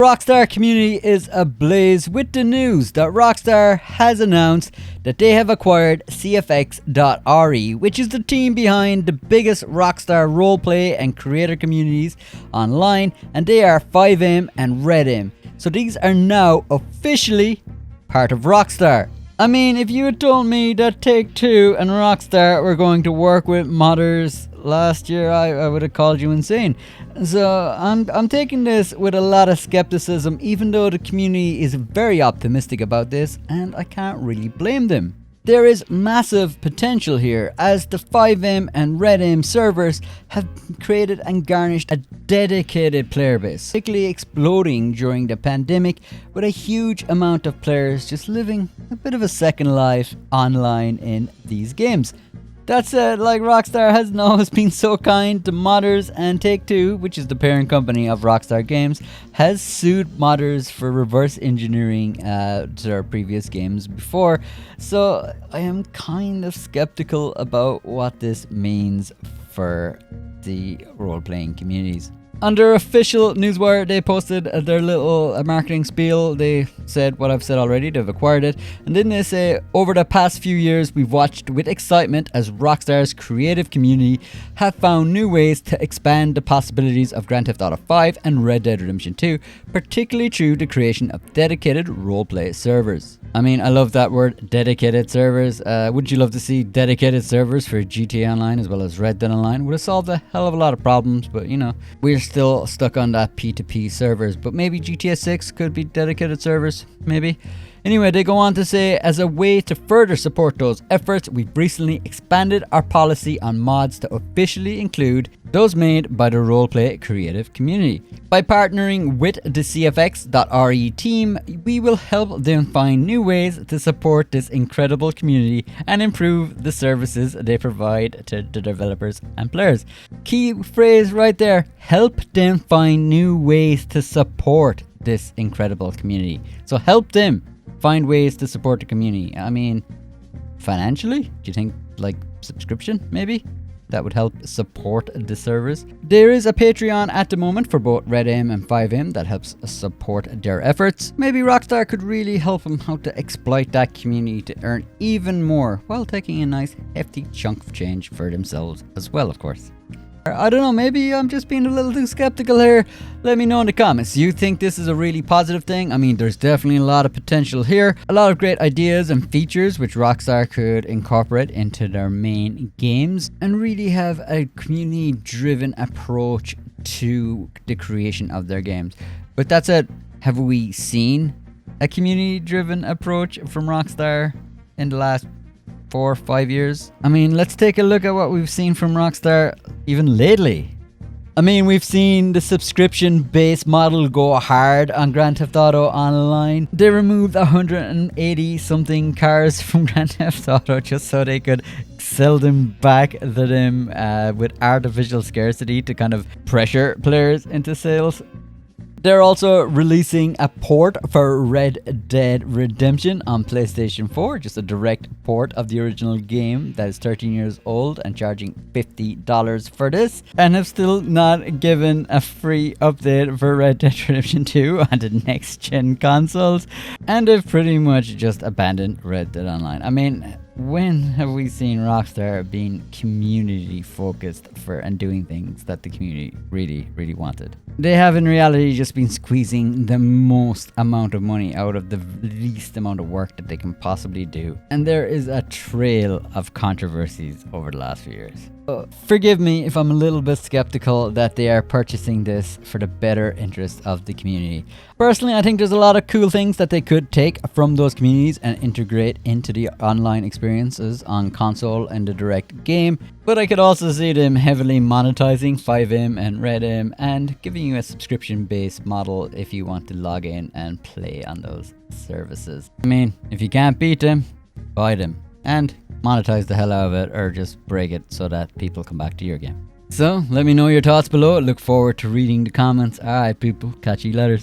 Rockstar community is ablaze with the news that Rockstar has announced that they have acquired CFX.re, which is the team behind the biggest Rockstar roleplay and creator communities online, and they are 5M and Red So these are now officially part of Rockstar. I mean, if you had told me that Take-Two and Rockstar were going to work with modders last year, I would have called you insane. So I'm taking this with a lot of skepticism, even though the community is very optimistic about this, and I can't really blame them. There is massive potential here, as the 5M and Red servers have created and garnished a dedicated player base, particularly exploding during the pandemic, with a huge amount of players just living a bit of a second life online in these games. That said, like, Rockstar hasn't always been so kind to modders, and Take-Two, which is the parent company of Rockstar Games, has sued modders for reverse engineering their previous games before. So I am kind of skeptical about what this means for the role-playing communities. Under official Newswire, they posted their little marketing spiel. They said what I've said already, they've acquired it. And then they say, over the past few years, we've watched with excitement as Rockstar's creative community have found new ways to expand the possibilities of Grand Theft Auto 5 and Red Dead Redemption 2, particularly through the creation of dedicated roleplay servers. I mean, I love that word, dedicated servers. Wouldn't you love to see dedicated servers for GTA Online as well as Red Dead Online? Would have solved a hell of a lot of problems, but you know, we're still stuck on that P2P servers. But maybe GTA 6 could be dedicated servers, maybe. Anyway, they go on to say, as a way to further support those efforts, we've recently expanded our policy on mods to officially include those made by the roleplay creative community. By partnering with the CFX.re team, we will help them find new ways to support this incredible community and improve the services they provide to the developers and players. Key phrase right there, help them find new ways to support this incredible community. So help them find ways to support the community. I mean, financially? Do you think, like, subscription, maybe? That would help support the servers. There is a Patreon at the moment for both Red and 5M that helps support their efforts. Maybe Rockstar could really help them how to exploit that community to earn even more, while taking a nice hefty chunk of change for themselves as well, of course. I don't know, maybe I'm just being a little too skeptical here. Let me know in the comments. Do you think this is a really positive thing? I mean, there's definitely a lot of potential here. A lot of great ideas and features which Rockstar could incorporate into their main games and really have a community-driven approach to the creation of their games. But that said, have we seen a community-driven approach from Rockstar in the last 4 or 5 years? I mean, let's take a look at what we've seen from Rockstar even lately. I mean, we've seen the subscription-based model go hard on Grand Theft Auto Online. They removed 180 something cars from Grand Theft Auto just so they could sell them back to them with artificial scarcity to kind of pressure players into sales. They're also releasing a port for Red Dead Redemption on PlayStation 4, just a direct port of the original game that is 13 years old, and charging $50 for this, and have still not given a free update for Red Dead Redemption 2 on the next gen consoles, and they've pretty much just abandoned Red Dead Online. I mean, when have we seen Rockstar being community focused and doing things that the community really wanted? They have in reality just been squeezing the most amount of money out of the least amount of work that they can possibly do. And there is a trail of controversies over the last few years. Forgive me if I'm a little bit skeptical that they are purchasing this for the better interest of the community. Personally, I think there's a lot of cool things that they could take from those communities and integrate into the online experiences on console and the direct game. But I could also see them heavily monetizing 5M and Red and giving you a subscription-based model if you want to log in and play on those services. I mean, if you can't beat them, buy them. And monetize the hell out of it, or just break it so that people come back to your game. So let me know your thoughts below. Look forward to reading the comments. Alright people, catch you later.